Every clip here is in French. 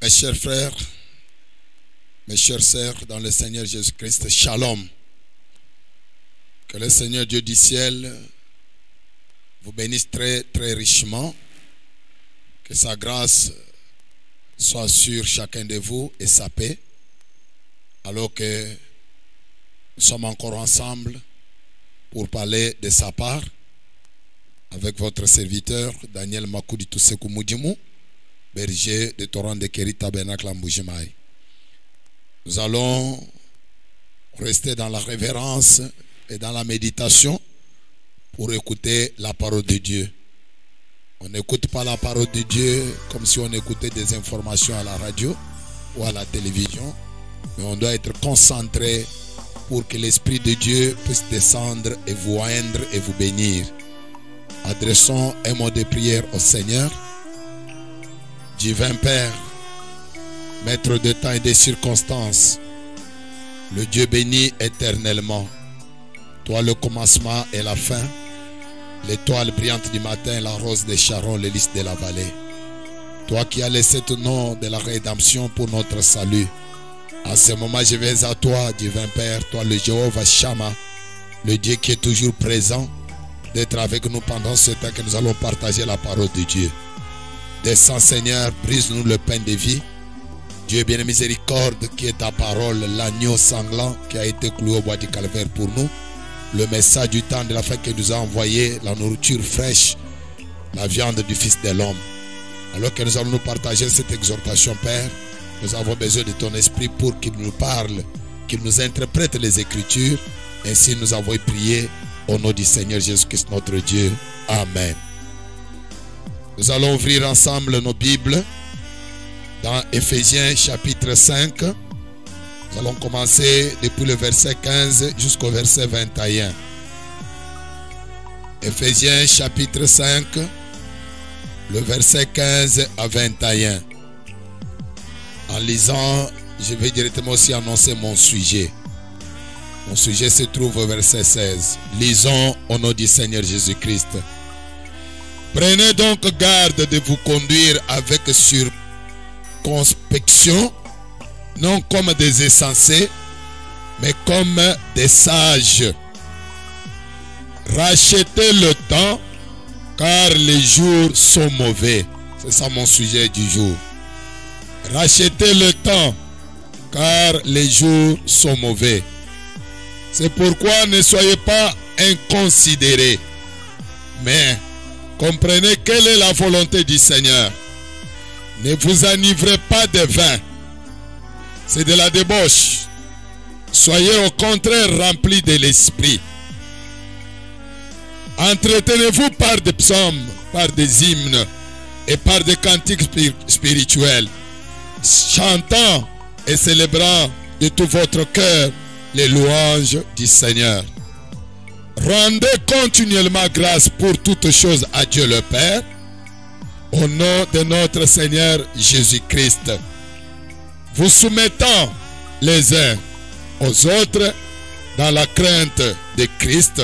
Mes chers frères, mes chères sœurs dans le Seigneur Jésus-Christ, Shalom. Que le Seigneur Dieu du ciel vous bénisse très richement. Que sa grâce soit sur chacun de vous et sa paix. Alors que nous sommes encore ensemble pour parler de sa part avec votre serviteur Daniel Makoudi Toussekou Moudjimou, berger de Torrent de Kéri Tabernacle en Bougimaï. Nous allons rester dans la révérence et dans la méditation pour écouter la parole de Dieu. On n'écoute pas la parole de Dieu comme si on écoutait des informations à la radio ou à la télévision, mais on doit être concentré pour que l'Esprit de Dieu puisse descendre et vous oindre et vous bénir. Adressons un mot de prière au Seigneur. Divin Père, Maître de temps et des circonstances, le Dieu béni éternellement, toi le commencement et la fin, l'étoile brillante du matin, la rose des Charons, les lys de la vallée. Toi qui as laissé ton nom de la rédemption pour notre salut. En ce moment, je vais à toi, divin Père, toi le Jéhovah Shammah, le Dieu qui est toujours présent, d'être avec nous pendant ce temps que nous allons partager la parole de Dieu. Descends Seigneur, brise-nous le pain de vie. Dieu bien miséricorde qui est ta parole, l'agneau sanglant qui a été cloué au bois du calvaire pour nous. Le message du temps de la fin que nous a envoyé, la nourriture fraîche, la viande du Fils de l'homme. Alors que nous allons nous partager cette exhortation, Père, nous avons besoin de ton esprit pour qu'il nous parle, qu'il nous interprète les Écritures. Ainsi nous avons prié au nom du Seigneur Jésus-Christ notre Dieu. Amen. Nous allons ouvrir ensemble nos Bibles dans Éphésiens chapitre 5. Nous allons commencer depuis le verset 15 jusqu'au verset 21. Éphésiens chapitre 5, le verset 15 à 21. En lisant, je vais directement aussi annoncer mon sujet. Mon sujet se trouve au verset 16. Lisons au nom du Seigneur Jésus-Christ. Prenez donc garde de vous conduire avec circonspection, non comme des insensés, mais comme des sages. Rachetez le temps, car les jours sont mauvais. C'est ça mon sujet du jour. Rachetez le temps, car les jours sont mauvais. C'est pourquoi ne soyez pas inconsidérés, mais comprenez quelle est la volonté du Seigneur. Ne vous enivrez pas de vin, c'est de la débauche. Soyez au contraire remplis de l'esprit. Entretenez-vous par des psaumes, par des hymnes et par des cantiques spirituels, chantant et célébrant de tout votre cœur les louanges du Seigneur. Rendez continuellement grâce pour toutes choses à Dieu le Père, au nom de notre Seigneur Jésus-Christ, vous soumettant les uns aux autres dans la crainte de Christ.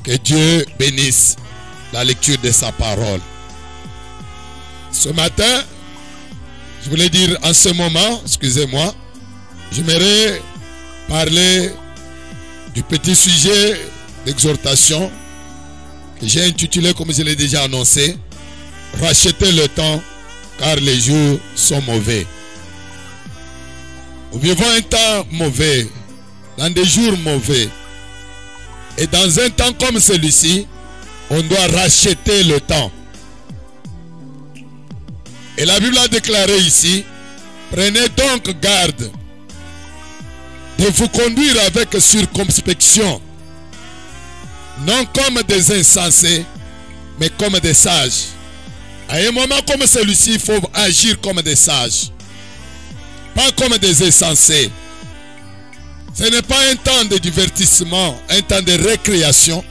Que Dieu bénisse la lecture de sa parole. Ce matin, je voulais dire en ce moment, excusez-moi, j'aimerais parler du petit sujet d'exhortation que j'ai intitulé, comme je l'ai déjà annoncé, rachetez le temps car les jours sont mauvais. Nous vivons un temps mauvais, dans des jours mauvais. Et dans un temps comme celui-ci, on doit racheter le temps. Et la Bible a déclaré ici, prenez donc garde de vous conduire avec circonspection, non comme des insensés, mais comme des sages. À un moment comme celui-ci, il faut agir comme des sages, pas comme des insensés. Ce n'est pas un temps de divertissement, un temps de récréation,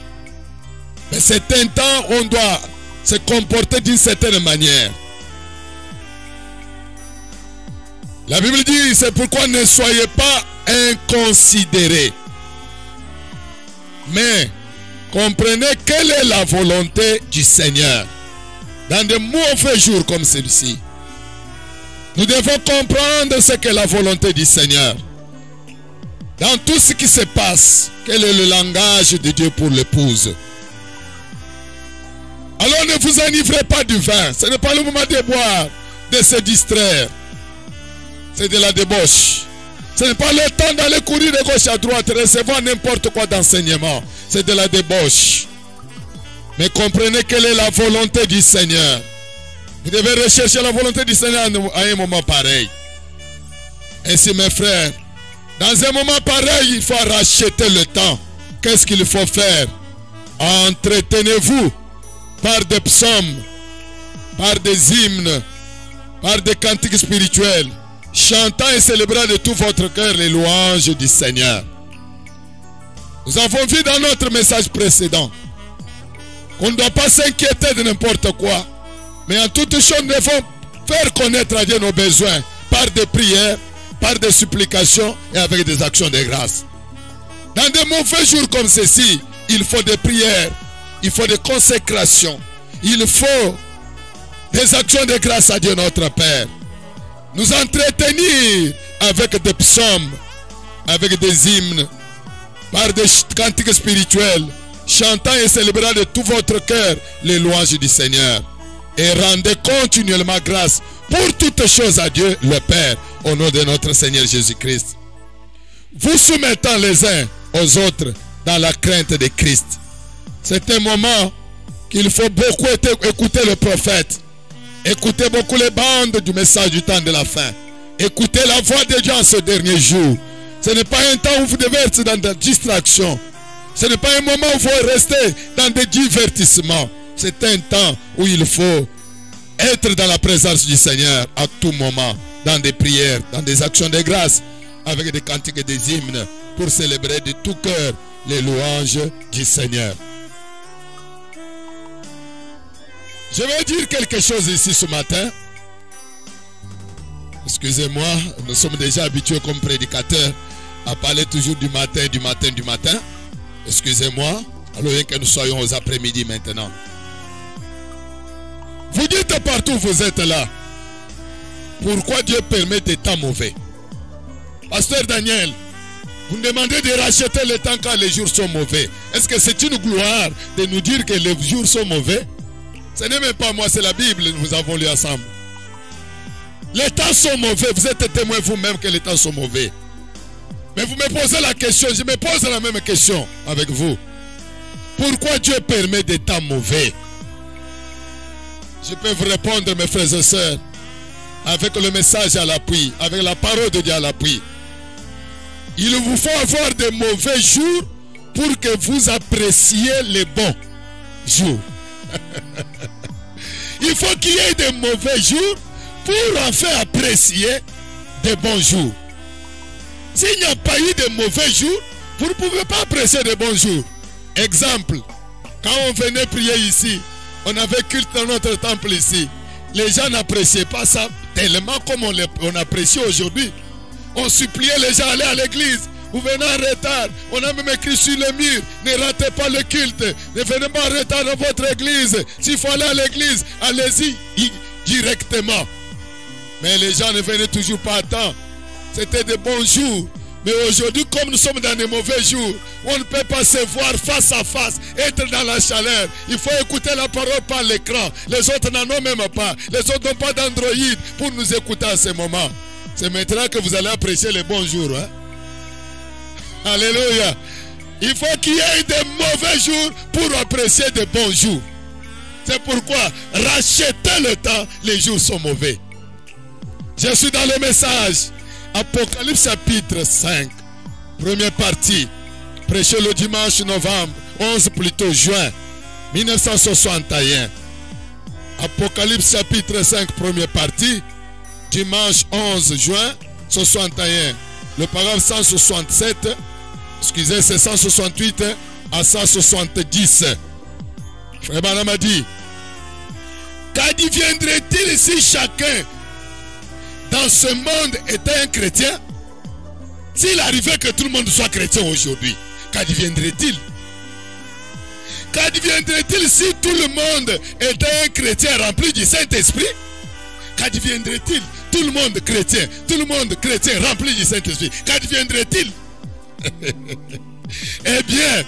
mais c'est un temps où on doit se comporter d'une certaine manière. La Bible dit, c'est pourquoi ne soyez pas inconsidérés, mais comprenez quelle est la volonté du Seigneur. Dans de mauvais jours comme celui-ci, Nous devons comprendre ce qu'est la volonté du Seigneur. Dans tout ce qui se passe, quel est le langage de Dieu pour l'épouse? Alors ne vous enivrez pas du vin. Ce n'est pas le moment de boire, de se distraire. C'est de la débauche. Ce n'est pas le temps d'aller courir de gauche à droite, recevoir n'importe quoi d'enseignement. C'est de la débauche. Mais comprenez quelle est la volonté du Seigneur. Vous devez rechercher la volonté du Seigneur à un moment pareil. Ainsi mes frères, dans un moment pareil, il faut racheter le temps. Qu'est-ce qu'il faut faire? Entretenez-vous par des psaumes, par des hymnes, par des cantiques spirituels, chantant et célébrant de tout votre cœur les louanges du Seigneur. Nous avons vu dans notre message précédent qu'on ne doit pas s'inquiéter de n'importe quoi, mais en toutes choses nous devons faire connaître à Dieu nos besoins par des prières, par des supplications et avec des actions de grâce. Dans de mauvais jours comme ceci, il faut des prières, il faut des consécrations, il faut des actions de grâce à Dieu notre Père. Nous entretenir avec des psaumes, avec des hymnes, par des cantiques spirituels, chantant et célébrant de tout votre cœur les louanges du Seigneur. Et rendez continuellement grâce pour toutes choses à Dieu le Père, au nom de notre Seigneur Jésus-Christ. Vous soumettant les uns aux autres dans la crainte de Christ. C'est un moment qu'il faut beaucoup écouter le prophète. Écoutez beaucoup les bandes du message du temps de la fin. Écoutez la voix de Dieu en ce dernier jour. Ce n'est pas un temps où vous devez être dans des distractions. Ce n'est pas un moment où il faut rester dans des divertissements. C'est un temps où il faut être dans la présence du Seigneur à tout moment, dans des prières, dans des actions de grâce, avec des cantiques et des hymnes, pour célébrer de tout cœur les louanges du Seigneur. Je vais dire quelque chose ici ce matin. Excusez-moi, nous sommes déjà habitués comme prédicateurs à parler toujours du matin, du matin, du matin. Excusez-moi, alors bien que nous soyons aux après-midi maintenant. Vous dites partout où vous êtes là, pourquoi Dieu permet des temps mauvais? Pasteur Daniel, vous nous demandez de racheter le temps quand les jours sont mauvais. Est-ce que c'est une gloire de nous dire que les jours sont mauvais? Ce n'est même pas moi, c'est la Bible, nous avons lu ensemble. Les temps sont mauvais, vous êtes témoin vous-même que les temps sont mauvais. Mais vous me posez la question, je me pose la même question avec vous. Pourquoi Dieu permet des temps mauvais? Je peux vous répondre, mes frères et sœurs, avec le message à l'appui, avec la parole de Dieu à l'appui. Il vous faut avoir de mauvais jours pour que vous appréciez les bons jours. Il faut qu'il y ait de mauvais jours pour enfin apprécier de bons jours. S'il n'y a pas eu de mauvais jours, vous ne pouvez pas apprécier de bons jours. Exemple, quand on venait prier ici, on avait culte dans notre temple ici. Les gens n'appréciaient pas ça tellement comme on apprécie aujourd'hui. On suppliait les gens d'aller à l'église. Vous venez en retard. On a même écrit sur le mur: ne ratez pas le culte. Ne venez pas en retard dans votre église. S'il faut aller à l'église, allez-y directement. Mais les gens ne venaient toujours pas à temps. C'était de bons jours. Mais aujourd'hui, comme nous sommes dans des mauvais jours, on ne peut pas se voir face à face, être dans la chaleur. Il faut écouter la parole par l'écran. Les autres n'en ont même pas. Les autres n'ont pas d'Android pour nous écouter à ce moment. C'est maintenant que vous allez apprécier les bons jours. Hein? Alléluia. Il faut qu'il y ait de mauvais jours pour apprécier de bons jours. C'est pourquoi rachetez le temps, les jours sont mauvais. Je suis dans le message Apocalypse chapitre 5, première partie, prêché le dimanche novembre 11 plutôt juin 1961. Apocalypse chapitre 5, première partie, dimanche 11 juin 61. Le paragraphe 167, excusez, c'est 168 à 170. Frère Branham a dit: qu'adviendrait-il si chacun dans ce monde était un chrétien? S'il arrivait que tout le monde soit chrétien aujourd'hui, qu'adviendrait-il? Qu'adviendrait-il si tout le monde était un chrétien rempli du Saint-Esprit? Qu'adviendrait-il? tout le monde chrétien, rempli du Saint-Esprit, qu'adviendrait-il? Eh bien,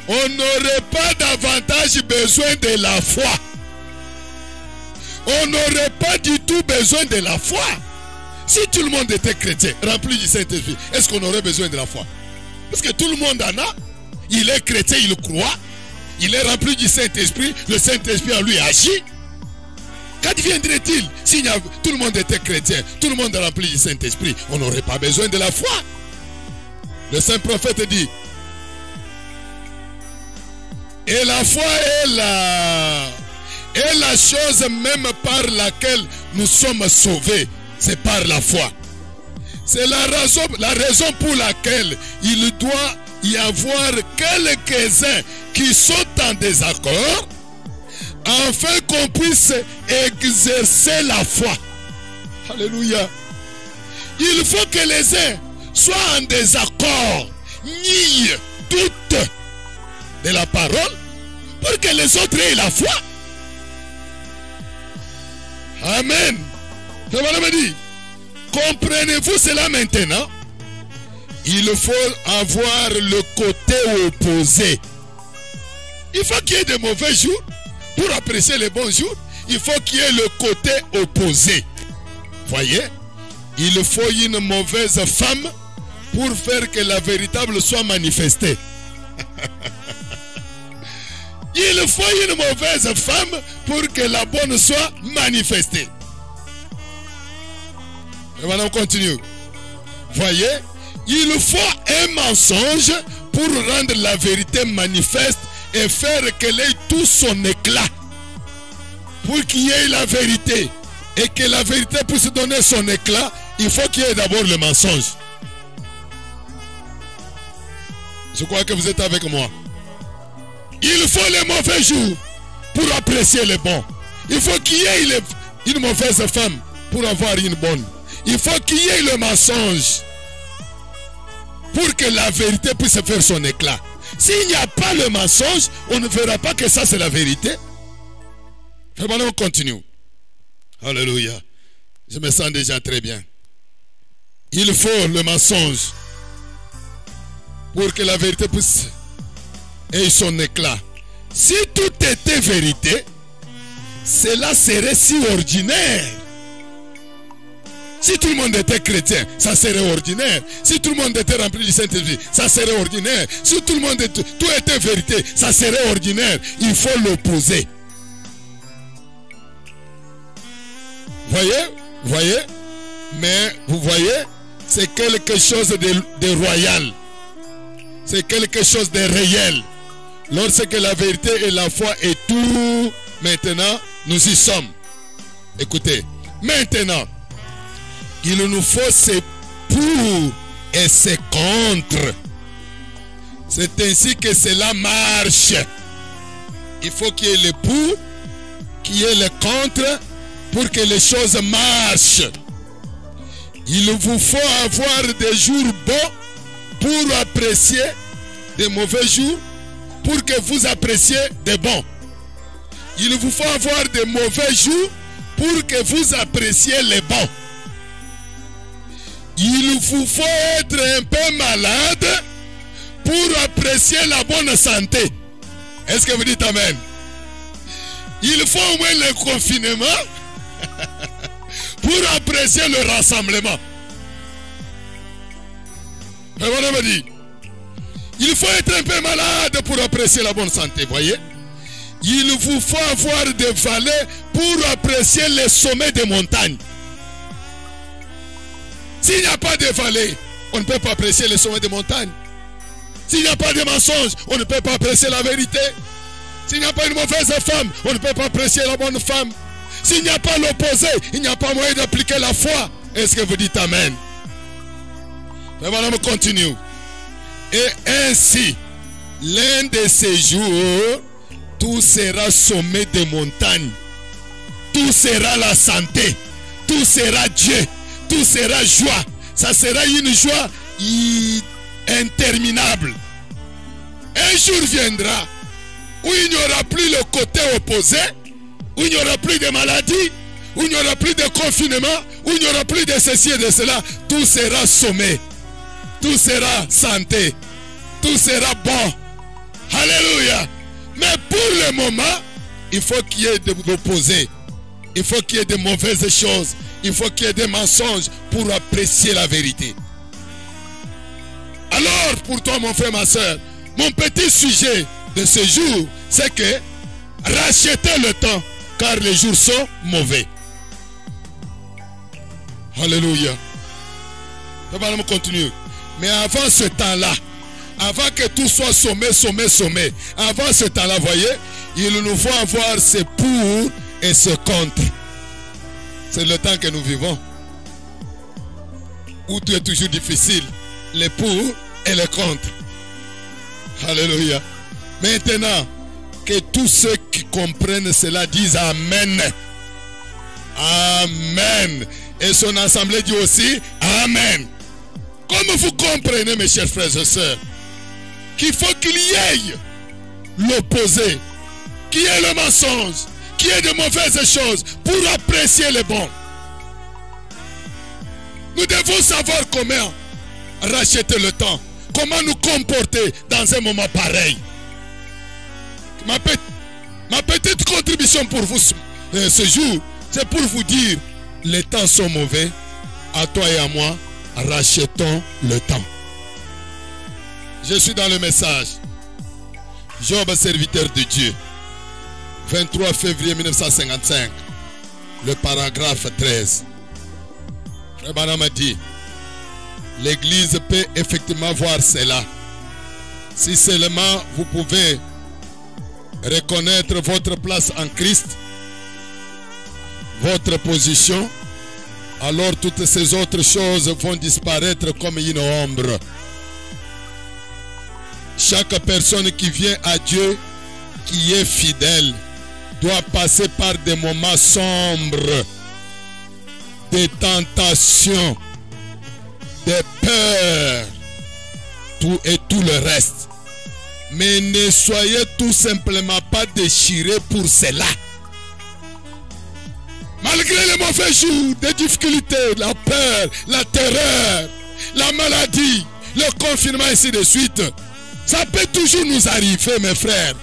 on n'aurait pas davantage besoin de la foi. On n'aurait pas du tout besoin de la foi. Si tout le monde était chrétien, rempli du Saint-Esprit, est-ce qu'on aurait besoin de la foi? Parce que tout le monde en a. Il est chrétien, il croit. Il est rempli du Saint-Esprit. Le Saint-Esprit en lui agit. Qu'adviendrait-il si tout le monde était chrétien, tout le monde est rempli du Saint-Esprit? On n'aurait pas besoin de la foi. Le saint prophète dit, et la foi est la chose même par laquelle nous sommes sauvés. C'est par la foi. C'est la raison pour laquelle il doit y avoir quelques-uns qui sont en désaccord, afin qu'on puisse exercer la foi. Alléluia. Il faut que les uns soient en désaccord, nient, doutent de la parole, pour que les autres aient la foi. Amen. Le voilà me dit, comprenez-vous cela maintenant? Il faut avoir le côté opposé. Il faut qu'il y ait de mauvais jours pour apprécier les bons jours. Il faut qu'il y ait le côté opposé. Voyez? Il faut une mauvaise femme pour faire que la véritable soit manifestée. Il faut une mauvaise femme pour que la bonne soit manifestée. Et voilà, on continue. Voyez? Il faut un mensonge pour rendre la vérité manifeste et faire qu'elle ait tout son éclat. Pour qu'il y ait la vérité et que la vérité puisse donner son éclat, il faut qu'il y ait d'abord le mensonge. Je crois que vous êtes avec moi. Il faut les mauvais jours pour apprécier les bons. Il faut qu'il y ait une mauvaise femme pour avoir une bonne. Il faut qu'il y ait le mensonge pour que la vérité puisse faire son éclat. S'il n'y a pas le mensonge, on ne verra pas que ça c'est la vérité. Et maintenant on continue. Alléluia. Je me sens déjà très bien. Il faut le mensonge pour que la vérité puisse ait son éclat. Si tout était vérité, cela serait si ordinaire. Si tout le monde était chrétien, ça serait ordinaire. Si tout le monde était rempli du Saint-Esprit, ça serait ordinaire. Si tout le monde tout était vérité, ça serait ordinaire. Il faut l'opposer. Voyez? Mais vous voyez, c'est quelque chose de royal. C'est quelque chose de réel. Lorsque la vérité et la foi et tout, maintenant, nous y sommes. Écoutez, maintenant, il nous faut ces pour et ces contre. C'est ainsi que cela marche. Il faut qu'il y ait le pour, qu'il y ait le contre, pour que les choses marchent. Il vous faut avoir des jours bons pour apprécier des mauvais jours, pour que vous appréciez des bons. Il vous faut avoir des mauvais jours pour que vous appréciez les bons. Il vous faut être un peu malade pour apprécier la bonne santé. Est-ce que vous dites amen? Il faut au moins le confinement pour apprécier le rassemblement. Et voilà, me dit, il faut être un peu malade pour apprécier la bonne santé, voyez? Il vous faut avoir des vallées pour apprécier les sommets des montagnes. S'il n'y a pas de vallée, on ne peut pas apprécier les sommets des montagnes. S'il n'y a pas de mensonges, on ne peut pas apprécier la vérité. S'il n'y a pas une mauvaise femme, on ne peut pas apprécier la bonne femme. S'il n'y a pas l'opposé, il n'y a pas moyen d'appliquer la foi. Est-ce que vous dites amen? Et voilà, on continue. Et ainsi, l'un de ces jours, tout sera sommet des montagnes. Tout sera la santé. Tout sera Dieu. Tout sera joie. Ça sera une joie interminable. Un jour viendra où il n'y aura plus le côté opposé, où il n'y aura plus de maladies, où il n'y aura plus de confinement, où il n'y aura plus de ceci et de cela, tout sera sommé, tout sera santé, tout sera bon. Alléluia. Mais pour le moment, il faut qu'il y ait de l'opposé. Il faut qu'il y ait de mauvaises choses. Il faut qu'il y ait des mensonges pour apprécier la vérité. Alors, pour toi, mon frère, ma soeur, mon petit sujet de ce jour, c'est que rachetez le temps, car les jours sont mauvais. Alléluia. On continue. Mais avant ce temps-là, avant que tout soit sommé, avant ce temps-là, voyez, il nous faut avoir ce pour et ce contre. C'est le temps que nous vivons, où tout est toujours difficile, les pour et les contre. Alléluia. Maintenant, que tous ceux qui comprennent cela disent Amen. Amen. Et son assemblée dit aussi Amen. Comme vous comprenez, mes chers frères et sœurs, qu'il faut qu'il y ait l'opposé, qu'il y ait le mensonge, qu'il y ait de mauvaises choses pour apprécier le bon. Nous devons savoir comment racheter le temps, comment nous comporter dans un moment pareil. Ma petite contribution pour vous ce jour, c'est pour vous dire, les temps sont mauvais, à toi et à moi, rachetons le temps. Je suis dans le message. Job, serviteur de Dieu. 23 février 1955. Le paragraphe 13. Frère Branham a dit, l'Église peut effectivement voir cela. Si seulement vous pouvez reconnaître votre place en Christ, votre position, alors toutes ces autres choses vont disparaître comme une ombre. Chaque personne qui vient à Dieu, qui est fidèle, doit passer par des moments sombres, des tentations, des peurs, tout et tout le reste. Mais ne soyez tout simplement pas déchirés pour cela. Malgré les mauvais jours, des difficultés, la peur, la terreur, la maladie, le confinement, ainsi de suite, ça peut toujours nous arriver, mes frères.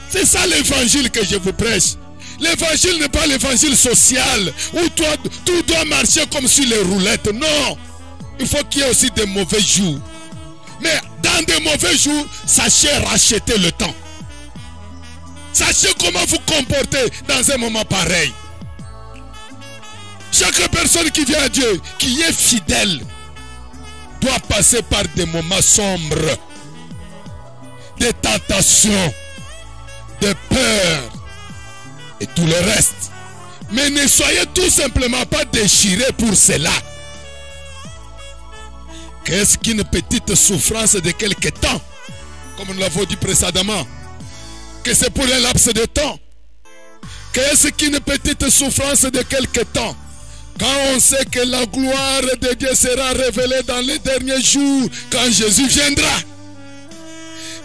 C'est ça l'évangile que je vous prêche. L'évangile n'est pas l'évangile social où tout doit marcher comme sur les roulettes. Non, il faut qu'il y ait aussi des mauvais jours. Mais dans des mauvais jours, sachez racheter le temps. Sachez comment vous comporter dans un moment pareil. Chaque personne qui vient à Dieu, qui est fidèle, doit passer par des moments sombres, des tentations, des peurs et tout le reste. Mais ne soyez tout simplement pas déchirés pour cela. Qu'est-ce qu'une petite souffrance de quelque temps, comme nous l'avons dit précédemment, que c'est pour un laps de temps. Qu'est-ce qu'une petite souffrance de quelque temps, quand on sait que la gloire de Dieu sera révélée dans les derniers jours, quand Jésus viendra,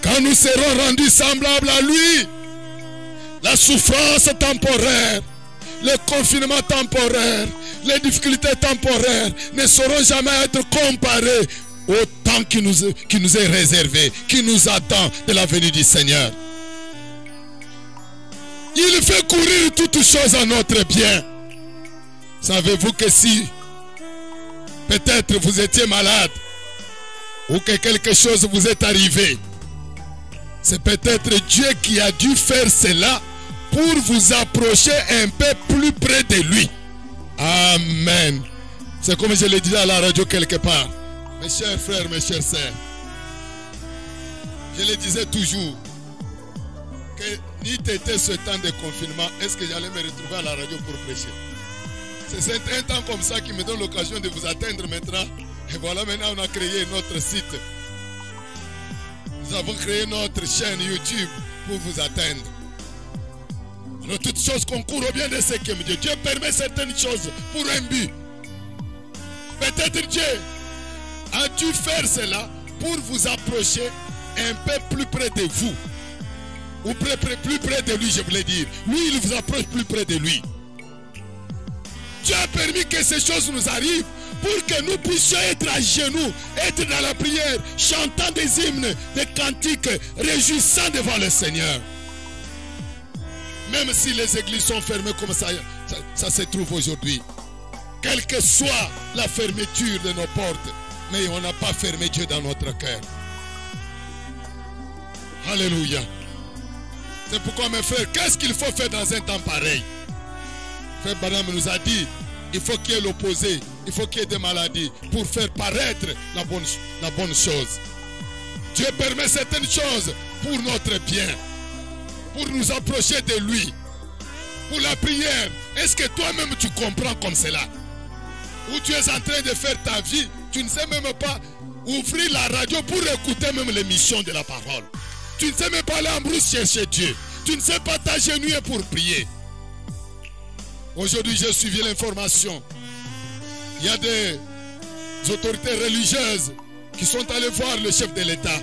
quand nous serons rendus semblables à lui. La souffrance temporaire, le confinement temporaire, les difficultés temporaires ne sauront jamais être comparées au temps qui nous est réservé, qui nous attend de la venue du Seigneur. Il fait courir toutes choses à notre bien. Savez-vous que si peut-être vous étiez malade ou que quelque chose vous est arrivé, c'est peut-être Dieu qui a dû faire cela pour vous approcher un peu plus près de lui. Amen. C'est comme je l'ai dit à la radio quelque part. Mes chers frères, mes chères sœurs, je le disais toujours que ni était ce temps de confinement, est-ce que j'allais me retrouver à la radio pour prêcher? C'est un temps comme ça qui me donne l'occasion de vous atteindre maintenant. Et voilà, maintenant on a créé notre site. Nous avons créé notre chaîne YouTube pour vous atteindre. Alors, toutes choses concourent au bien de ceux qui aiment Dieu. Dieu permet certaines choses pour un but. Peut-être Dieu a dû faire cela pour vous approcher un peu plus près de vous. Ou plus près de lui, je voulais dire. Lui, il vous approche plus près de lui. Tu as permis que ces choses nous arrivent pour que nous puissions être à genoux, être dans la prière, chantant des hymnes, des cantiques, réjouissant devant le Seigneur. Même si les églises sont fermées comme ça se trouve aujourd'hui. Quelle que soit la fermeture de nos portes, mais on n'a pas fermé Dieu dans notre cœur. Alléluia. C'est pourquoi mes frères, qu'est-ce qu'il faut faire dans un temps pareil? Frère Branham nous a dit, il faut qu'il y ait l'opposé, il faut qu'il y ait des maladies pour faire paraître la bonne chose. Dieu permet certaines choses pour notre bien, pour nous approcher de lui, pour la prière. Est-ce que toi-même tu comprends comme cela? Ou tu es en train de faire ta vie, tu ne sais même pas ouvrir la radio pour écouter même l'émission de la parole. Tu ne sais même pas aller en brousse chercher Dieu. Tu ne sais pas t'agenouiller pour prier. Aujourd'hui, j'ai suivi l'information. Il y a des autorités religieuses qui sont allées voir le chef de l'État,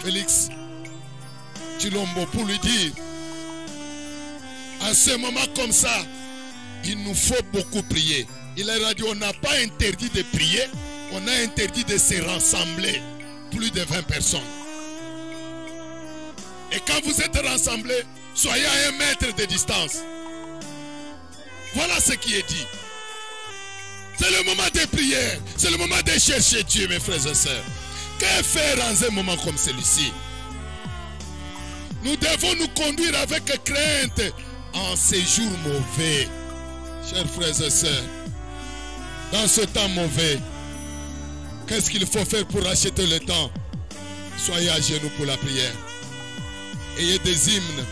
Félix Tshilombo, pour lui dire, à ce moment comme ça, il nous faut beaucoup prier. Il leur a dit, on n'a pas interdit de prier, on a interdit de se rassembler, plus de 20 personnes. Et quand vous êtes rassemblés, soyez à 1 mètre de distance. Voilà ce qui est dit. C'est le moment de prière, c'est le moment de chercher Dieu, mes frères et sœurs. Que faire dans un moment comme celui-ci? Nous devons nous conduire avec crainte en ces jours mauvais. Chers frères et sœurs, dans ce temps mauvais, qu'est-ce qu'il faut faire pour acheter le temps? Soyez à genoux pour la prière. Ayez des hymnes,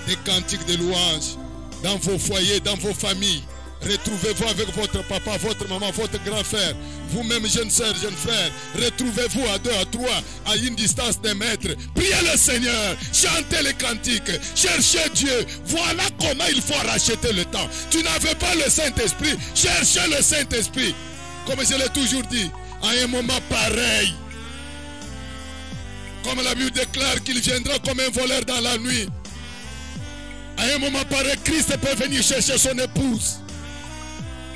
des cantiques de louanges dans vos foyers, dans vos familles. Retrouvez-vous avec votre papa, votre maman, votre grand frère. Vous-même, jeunes sœurs, jeunes frères. Retrouvez-vous à 2, à 3, à une distance d'un mètre. Priez le Seigneur. Chantez les cantiques. Cherchez Dieu. Voilà comment il faut racheter le temps. Tu n'avais pas le Saint-Esprit. Cherchez le Saint-Esprit. Comme je l'ai toujours dit, à un moment pareil. Comme la Bible déclare qu'il viendra comme un voleur dans la nuit. À un moment pareil, Christ peut venir chercher son épouse.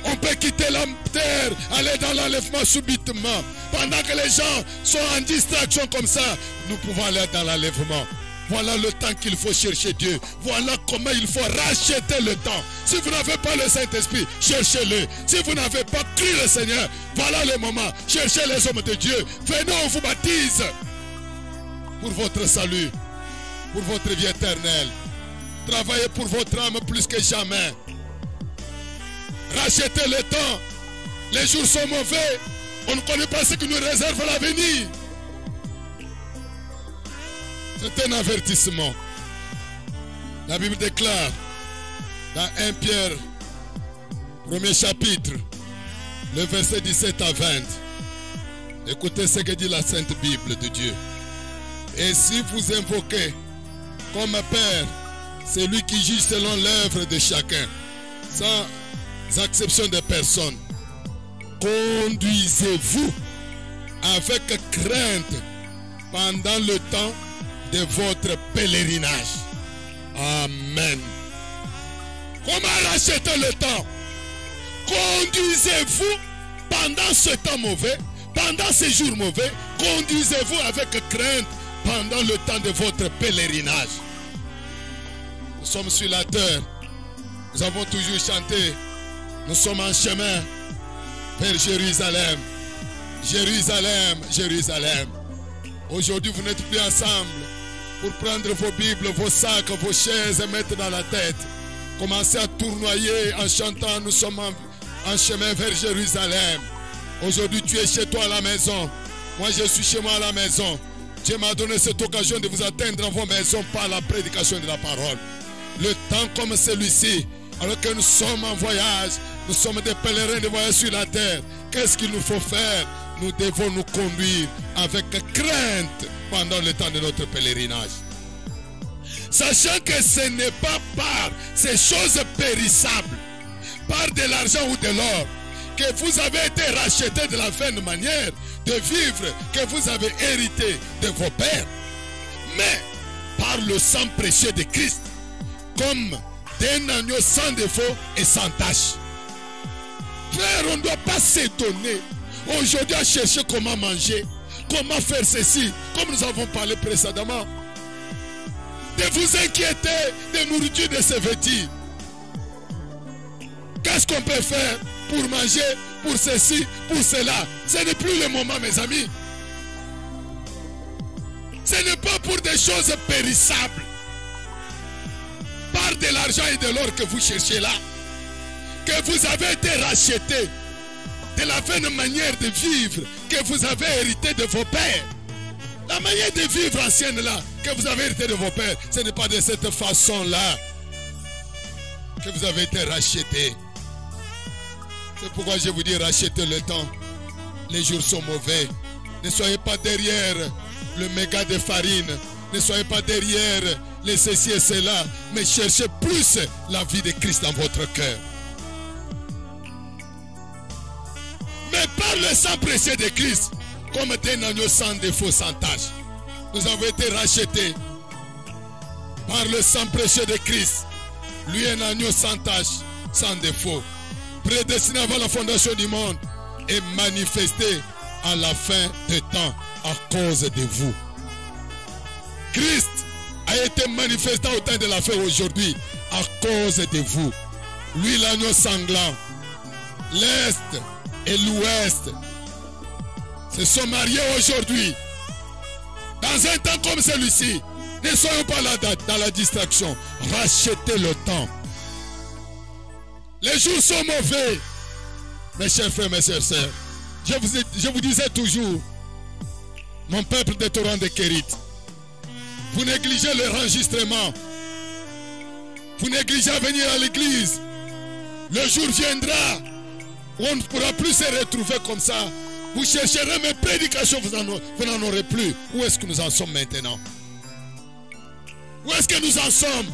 On peut quitter la terre, aller dans l'enlèvement subitement. Pendant que les gens sont en distraction comme ça, nous pouvons aller dans l'enlèvement. Voilà le temps qu'il faut chercher Dieu. Voilà comment il faut racheter le temps. Si vous n'avez pas le Saint-Esprit, cherchez-le. Si vous n'avez pas cru le Seigneur, voilà le moment. Cherchez les hommes de Dieu. Venez, on vous baptise. Pour votre salut, pour votre vie éternelle. Travaillez pour votre âme plus que jamais. Rachetez le temps. Les jours sont mauvais. On ne connaît pas ce qui nous réserve l'avenir. C'est un avertissement. La Bible déclare dans 1 Pierre, premier chapitre, le verset 17 à 20. Écoutez ce que dit la Sainte Bible de Dieu. Et si vous invoquez comme Père, c'est lui qui juge selon l'œuvre de chacun, sans exception de personne, conduisez-vous avec crainte pendant le temps de votre pèlerinage. Amen. Comment racheter le temps? Conduisez-vous pendant ce temps mauvais, pendant ces jours mauvais, conduisez-vous avec crainte pendant le temps de votre pèlerinage. Nous sommes sur la terre. Nous avons toujours chanté. Nous sommes en chemin vers Jérusalem. Jérusalem, Jérusalem. Aujourd'hui, vous n'êtes plus ensemble pour prendre vos Bibles, vos sacs, vos chaises et mettre dans la tête. Commencez à tournoyer en chantant. Nous sommes en chemin vers Jérusalem. Aujourd'hui, tu es chez toi à la maison. Moi, je suis chez moi à la maison. Dieu m'a donné cette occasion de vous atteindre dans vos maisons par la prédication de la parole. Le temps comme celui-ci, alors que nous sommes en voyage, nous sommes des pèlerins de voyage sur la terre, qu'est-ce qu'il nous faut faire? Nous devons nous conduire avec crainte pendant le temps de notre pèlerinage. Sachant que ce n'est pas par ces choses périssables, par de l'argent ou de l'or, que vous avez été rachetés de la vaine manière de vivre que vous avez hérité de vos pères, mais par le sang précieux de Christ, comme d'un agneau sans défaut et sans tache. Frère, on ne doit pas s'étonner aujourd'hui à chercher comment manger, comment faire ceci, comme nous avons parlé précédemment. De vous inquiéter de nourriture, de se vêtir. Qu'est-ce qu'on peut faire pour manger, pour ceci, pour cela? Ce n'est plus le moment, mes amis. Ce n'est pas pour des choses périssables. Par de l'argent et de l'or que vous cherchez là, que vous avez été racheté de la vaine manière de vivre que vous avez hérité de vos pères. La manière de vivre ancienne là, que vous avez hérité de vos pères, ce n'est pas de cette façon-là que vous avez été racheté. C'est pourquoi je vous dis, rachetez le temps. Les jours sont mauvais. Ne soyez pas derrière le méga de farine. Ne soyez pas derrière les ceci et cela. Mais cherchez plus la vie de Christ dans votre cœur. Mais par le sang précieux de Christ, comme un agneau sans défaut, sans tache, nous avons été rachetés par le sang précieux de Christ. Lui, un agneau sans tache, sans défaut, prédestiné avant la fondation du monde et manifesté à la fin des temps à cause de vous. Christ a été manifesté au temps de la fin aujourd'hui à cause de vous. Lui, l'agneau sanglant, l'Est et l'Ouest se sont mariés aujourd'hui. Dans un temps comme celui-ci, ne soyons pas là dans la distraction. Rachetez le temps. Les jours sont mauvais. Mes chers frères, mes chères sœurs, je vous disais toujours, mon peuple des torrents de Kérit, vous négligez le enregistrement. Vous négligez à venir à l'église. Le jour viendra où on ne pourra plus se retrouver comme ça. Vous chercherez mes prédications, vous n'en aurez plus. Où est-ce que nous en sommes maintenant? Où est-ce que nous en sommes?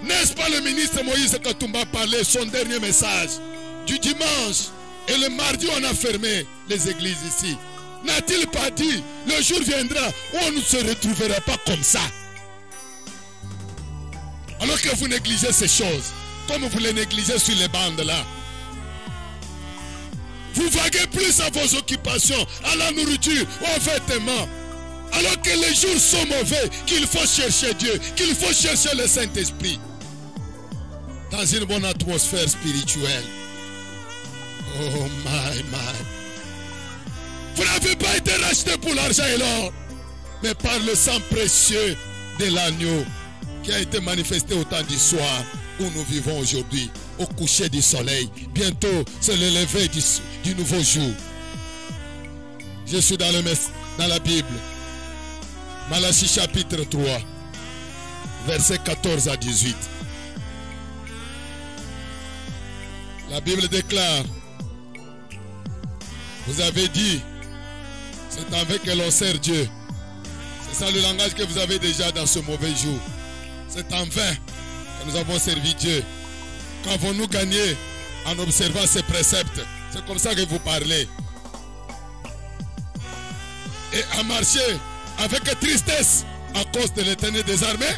N'est-ce pas le ministre Moïse Katumba parlait son dernier message du dimanche et le mardi on a fermé les églises ici? N'a-t-il pas dit le jour viendra où on ne se retrouvera pas comme ça? Alors que vous négligez ces choses, comme vous les négligez sur les bandes là. Vous vaguez plus à vos occupations, à la nourriture, aux vêtements. Alors que les jours sont mauvais, qu'il faut chercher Dieu, qu'il faut chercher le Saint-Esprit. Dans une bonne atmosphère spirituelle. Oh my. Vous n'avez pas été racheté pour l'argent et l'or, mais par le sang précieux de l'agneau qui a été manifesté au temps du soir où nous vivons aujourd'hui, au coucher du soleil. Bientôt, c'est le lever du nouveau jour. Je suis dans la Bible. Malachie chapitre 3, versets 14 à 18. La Bible déclare, vous avez dit, c'est en vain que l'on sert Dieu. C'est ça le langage que vous avez déjà dans ce mauvais jour. C'est en vain que nous avons servi Dieu. Qu'avons-nous gagné en observant ces préceptes? C'est comme ça que vous parlez. Et à marcher avec tristesse à cause de l'Éternel des armées.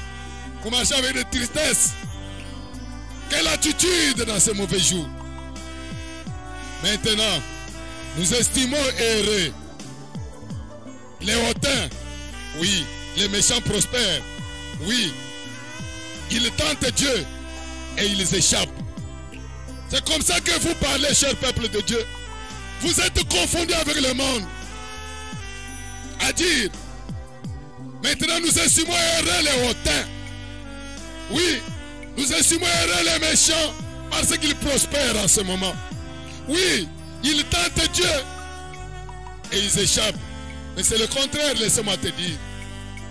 Vous marchez avec de tristesse. Quelle attitude dans ces mauvais jours? Maintenant, nous estimons heureux les hautains. Oui, les méchants prospèrent. Oui, ils tentent Dieu et ils échappent. C'est comme ça que vous parlez, cher peuple de Dieu. Vous êtes confondus avec le monde. À dire, maintenant nous estimons heureux les hautains. Oui, nous estimons heureux les méchants parce qu'ils prospèrent en ce moment. Oui, ils tentent Dieu et ils échappent. Mais c'est le contraire, laissez-moi te dire.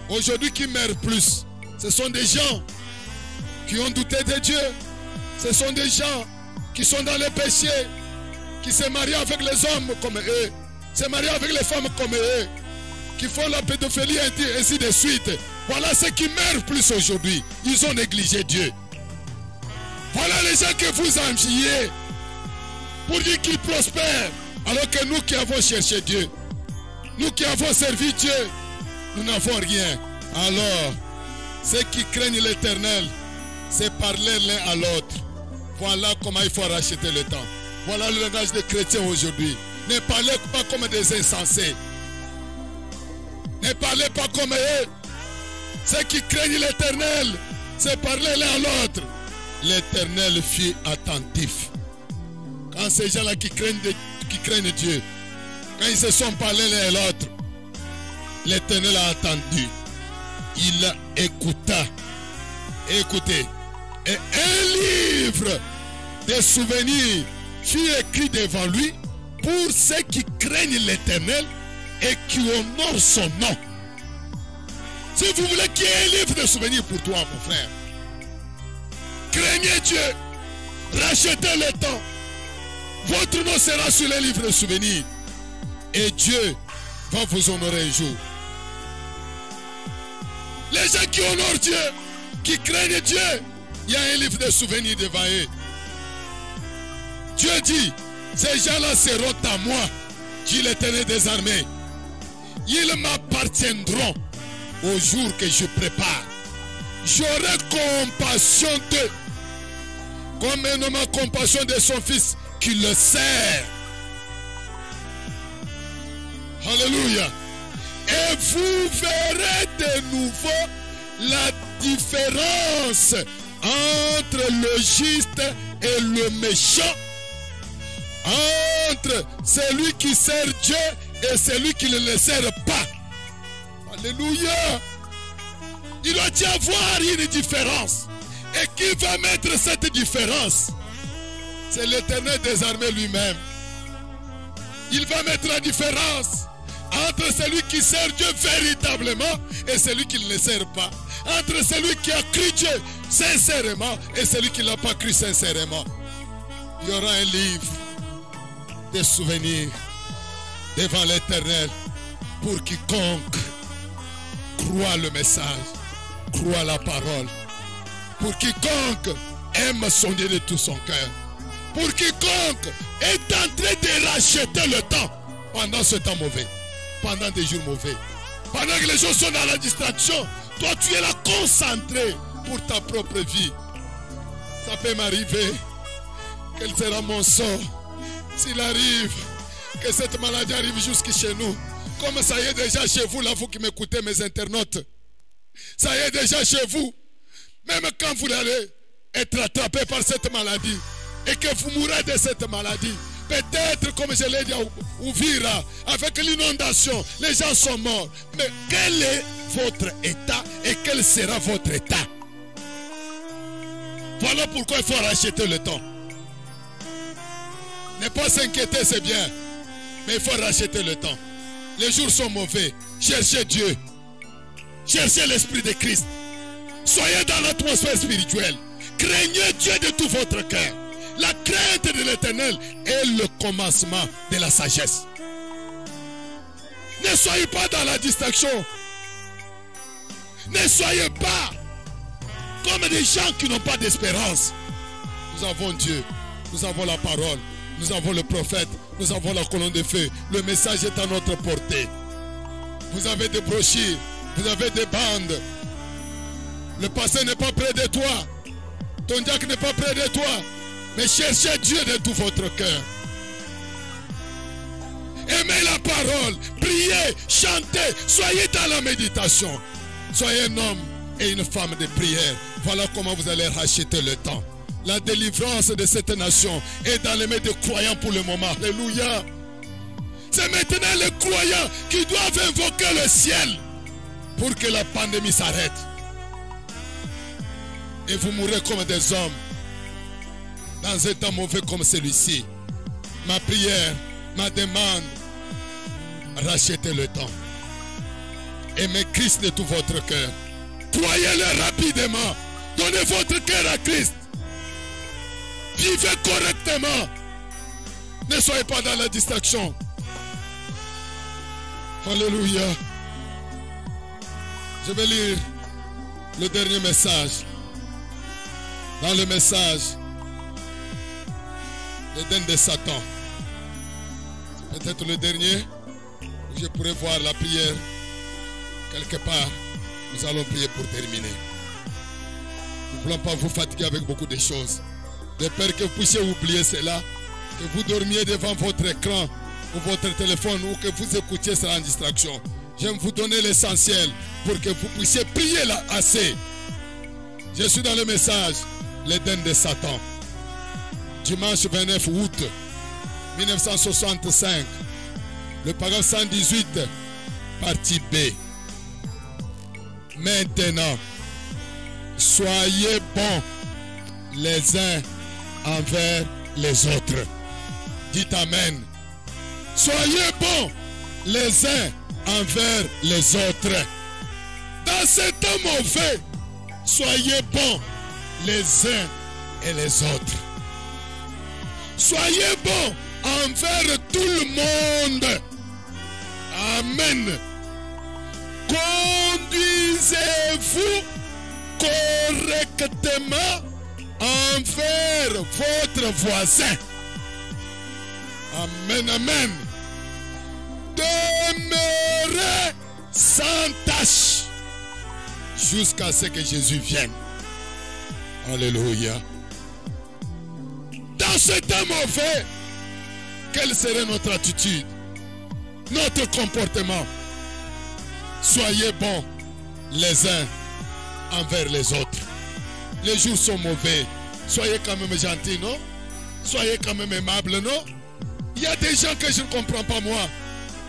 Aujourd'hui, qui meurent plus, ce sont des gens qui ont douté de Dieu. Ce sont des gens qui sont dans le péché, qui se marient avec les hommes comme eux, se marient avec les femmes comme eux, qui font la pédophilie, ainsi de suite. Voilà ceux qui meurent plus aujourd'hui. Ils ont négligé Dieu. Voilà les gens que vous enviez pour dire qu'ils prospèrent, alors que nous qui avons cherché Dieu, nous qui avons servi Dieu, nous n'avons rien. Alors, ceux qui craignent l'Éternel, c'est parler l'un à l'autre. Voilà comment il faut racheter le temps. Voilà le langage des chrétiens aujourd'hui. Ne parlez pas comme des insensés. Ne parlez pas comme eux. Ceux qui craignent l'Éternel, c'est parler l'un à l'autre. L'Éternel fut attentif. Quand ces gens-là qui craignent Dieu, quand ils se sont parlé l'un à l'autre, l'Éternel a attendu. Il écouta. Écoutez. Et un livre de souvenirs fut écrit devant lui pour ceux qui craignent l'Éternel et qui honorent son nom. Si vous voulez qu'il y ait un livre de souvenirs pour toi, mon frère, craignez Dieu, rachetez le temps. Votre nom sera sur les livres de souvenirs. Et Dieu va vous honorer un jour. Les gens qui honorent Dieu, qui craignent Dieu, il y a un livre de souvenirs devant eux. Dieu dit, ces gens-là seront à moi, dit l'Éternel des armées. Ils m'appartiendront au jour que je prépare. J'aurai compassion d'eux, comme un homme a compassion de son fils qui le sert. Alléluia. Et vous verrez de nouveau la différence entre le juste et le méchant, entre celui qui sert Dieu et celui qui ne le sert pas. Alléluia. Il doit y avoir une différence. Et qui va mettre cette différence? C'est l'Éternel des armées lui-même. Il va mettre la différence entre celui qui sert Dieu véritablement et celui qui ne le sert pas. Entre celui qui a cru Dieu sincèrement et celui qui ne l'a pas cru sincèrement. Il y aura un livre de souvenirs devant l'Éternel pour quiconque croit le message, croit la parole. Pour quiconque aime son Dieu de tout son cœur. Pour quiconque est en train de racheter le temps pendant ce temps mauvais, pendant des jours mauvais, pendant que les gens sont dans la distraction, toi tu es là concentré pour ta propre vie. Ça peut m'arriver. Quel sera mon sort s'il arrive que cette maladie arrive jusqu'à chez nous? Comme ça y est déjà chez vous, là, vous qui m'écoutez, mes internautes. Ça y est déjà chez vous. Même quand vous allez être attrapé par cette maladie et que vous mourrez de cette maladie, peut-être, comme je l'ai dit, Ouvira, avec l'inondation, les gens sont morts. Mais quel est votre état et quel sera votre état? Voilà pourquoi il faut racheter le temps. Ne pas s'inquiéter, c'est bien, mais il faut racheter le temps. Les jours sont mauvais. Cherchez Dieu. Cherchez l'Esprit de Christ. Soyez dans l'atmosphère spirituelle. Craignez Dieu de tout votre cœur. La crainte de l'Éternel est le commencement de la sagesse. Ne soyez pas dans la distraction. Ne soyez pas comme des gens qui n'ont pas d'espérance. Nous avons Dieu. Nous avons la parole. Nous avons le prophète. Nous avons la colonne de feu. Le message est à notre portée. Vous avez des brochures. Vous avez des bandes. Le passé n'est pas près de toi. Ton diacre n'est pas près de toi. Mais cherchez Dieu de tout votre cœur. Aimez la parole. Priez, chantez. Soyez dans la méditation. Soyez un homme et une femme de prière. Voilà comment vous allez racheter le temps. La délivrance de cette nation est dans les mains des croyants pour le moment. Alléluia. C'est maintenant les croyants qui doivent invoquer le ciel pour que la pandémie s'arrête. Et vous mourrez comme des hommes dans un temps mauvais comme celui-ci. Ma prière, ma demande, rachetez le temps. Aimez Christ de tout votre cœur. Croyez-le rapidement. Donnez votre cœur à Christ. Vivez correctement. Ne soyez pas dans la distraction. Alléluia. Je vais lire le dernier message. Dans le message, l'Éden de Satan. C'est peut-être le dernier où je pourrais voir la prière quelque part. Nous allons prier pour terminer. Nous ne voulons pas vous fatiguer avec beaucoup de choses. De peur que vous puissiez oublier cela Que vous dormiez devant votre écran ou votre téléphone ou que vous écoutiez ça en distraction. J'aime vous donner l'essentiel pour que vous puissiez prier là assez. Je suis dans le message, l'Éden de Satan. Dimanche 29 août 1965. Le paragraphe 118, partie B. Maintenant, soyez bons les uns envers les autres. Dites Amen. Soyez bons les uns envers les autres. Dans ce temps mauvais, soyez bons les uns et les autres. Soyez bons envers tout le monde. Amen. Conduisez-vous correctement envers votre voisin. Amen, amen. Demeurez sans tâche jusqu'à ce que Jésus vienne. Alléluia. Dans ce temps mauvais, quelle serait notre attitude, notre comportement? Soyez bons les uns envers les autres. Les jours sont mauvais. Soyez quand même gentils, non? Soyez quand même aimables, non? Il y a des gens que je ne comprends pas, moi.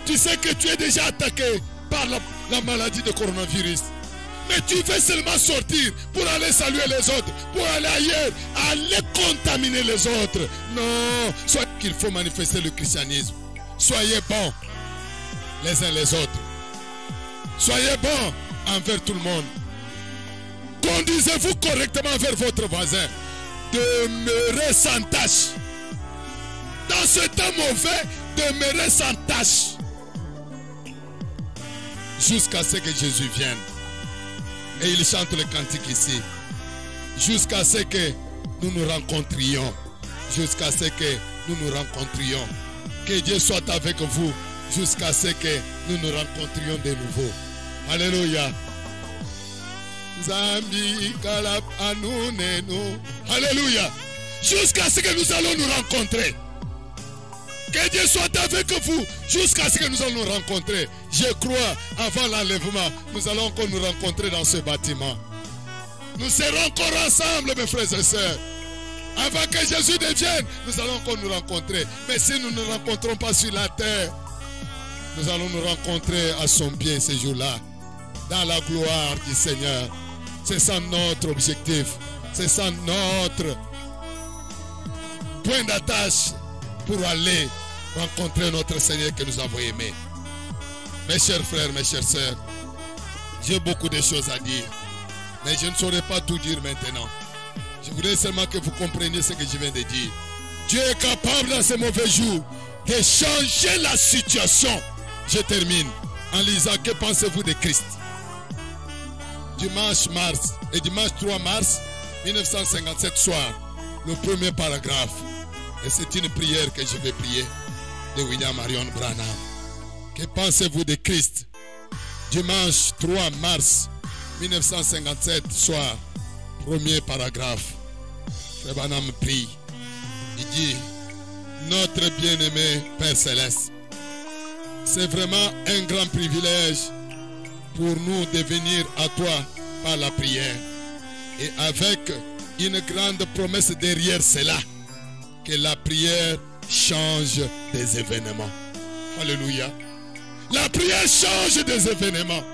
Tu sais que tu es déjà attaqué par la maladie de coronavirus. Mais tu veux seulement sortir pour aller saluer les autres, pour aller ailleurs, aller contaminer les autres. Non, soit qu'il faut manifester le christianisme. Soyez bons les uns les autres. Soyez bons envers tout le monde. Conduisez-vous correctement envers votre voisin. Demeurez sans tâche. Dans ce temps mauvais, demeurez sans tâche. Jusqu'à ce que Jésus vienne. Et il chante le cantique ici. Jusqu'à ce que nous nous rencontrions. Jusqu'à ce que nous nous rencontrions. Que Dieu soit avec vous. Jusqu'à ce que nous nous rencontrions de nouveau. Alléluia. Alléluia. Jusqu'à ce que nous allons nous rencontrer. Que Dieu soit avec vous jusqu'à ce que nous allons nous rencontrer. Je crois, avant l'enlèvement, nous allons encore nous rencontrer dans ce bâtiment. Nous serons encore ensemble, mes frères et sœurs. Avant que Jésus ne vienne, nous allons encore nous rencontrer. Mais si nous ne nous rencontrons pas sur la terre, nous allons nous rencontrer à son pied ce jour-là. Dans la gloire du Seigneur. C'est ça notre objectif. C'est ça notre point d'attache pour aller rencontrer notre Seigneur que nous avons aimé. Mes chers frères, mes chères sœurs, j'ai beaucoup de choses à dire, mais je ne saurais pas tout dire maintenant. Je voudrais seulement que vous compreniez ce que je viens de dire. Dieu est capable dans ces mauvais jours de changer la situation. Je termine en lisant: que pensez-vous de Christ? Dimanche 3 mars 1957 soir, le premier paragraphe. Et c'est une prière que je vais prier de William Marion Branham. Que pensez-vous de Christ? Dimanche 3 mars 1957 soir, premier paragraphe. Frère Branham prie. Il dit: notre bien-aimé Père Céleste, c'est vraiment un grand privilège pour nous de venir à toi par la prière. Et avec une grande promesse derrière cela, que la prière change des événements. Alléluia. La prière change des événements.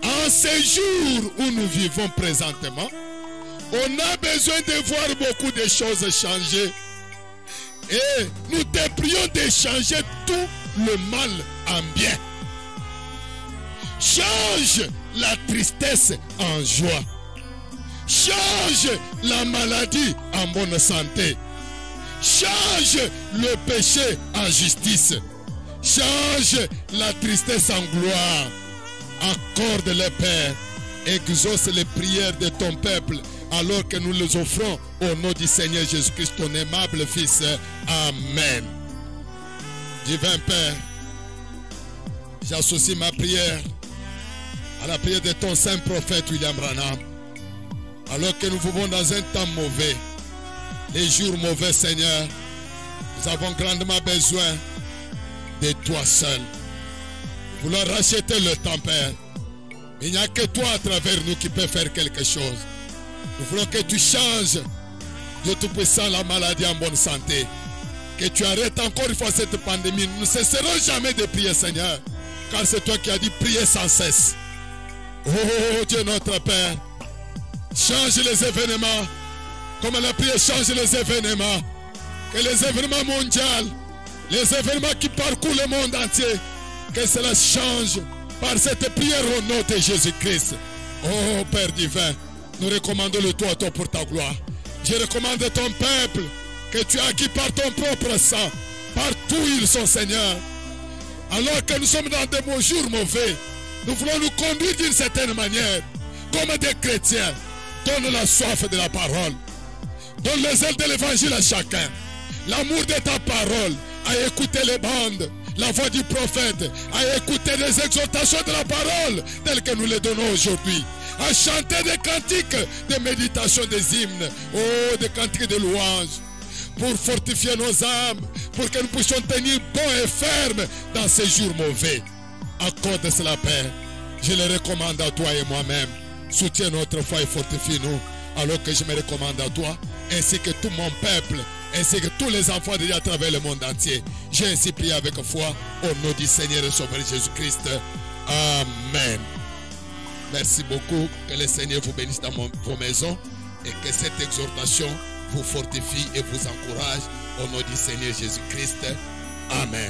En ces jours où nous vivons présentement, on a besoin de voir beaucoup de choses changer. Et nous te prions de changer tout le mal en bien. Change la tristesse en joie. Change la maladie en bonne santé. Change le péché en justice. Change la tristesse en gloire. Accorde-le, Père. Exauce les prières de ton peuple alors que nous les offrons au nom du Seigneur Jésus-Christ, ton aimable Fils. Amen. Divin Père, j'associe ma prière à la prière de ton saint prophète William Branham. Alors que nous vivons dans un temps mauvais, les jours mauvais, Seigneur, Nous avons grandement besoin de toi seul. Nous voulons racheter le temps, Père. Il n'y a que toi à travers nous qui peut faire quelque chose. Nous voulons que tu changes, Dieu Tout-Puissant, la maladie en bonne santé. Que tu arrêtes encore une fois cette pandémie. Nous ne cesserons jamais de prier, Seigneur. Car c'est toi qui as dit prier sans cesse. Oh Dieu notre Père, change les événements. Comme la prière change les événements. Que les événements mondiaux, les événements qui parcourent le monde entier, que cela change par cette prière au nom de Jésus-Christ. Oh Père divin, nous recommandons le toi pour ta gloire. Je recommande ton peuple que tu as acquis par ton propre sang. Partout où ils sont, Seigneur. Alors que nous sommes dans des jours mauvais, nous voulons nous conduire d'une certaine manière. Comme des chrétiens, donne la soif de la parole. Donne les ailes de l'évangile à chacun. L'amour de ta parole, à écouter les bandes, la voix du prophète, à écouter les exhortations de la parole telles que nous les donnons aujourd'hui, à chanter des cantiques, des méditations, des hymnes, oh, des cantiques de louanges, pour fortifier nos âmes, pour que nous puissions tenir bon et ferme dans ces jours mauvais. Accorde cela, Père. Je le recommande à toi et moi-même. Soutiens notre foi et fortifie-nous, alors que je me recommande à toi, ainsi que tout mon peuple, ainsi que tous les enfants de Dieu à travers le monde entier. J'ai ainsi prié avec foi au nom du Seigneur et Sauveur Jésus-Christ. Amen. Merci beaucoup. Que le Seigneur vous bénisse dans vos maisons et que cette exhortation vous fortifie et vous encourage au nom du Seigneur Jésus-Christ. Amen.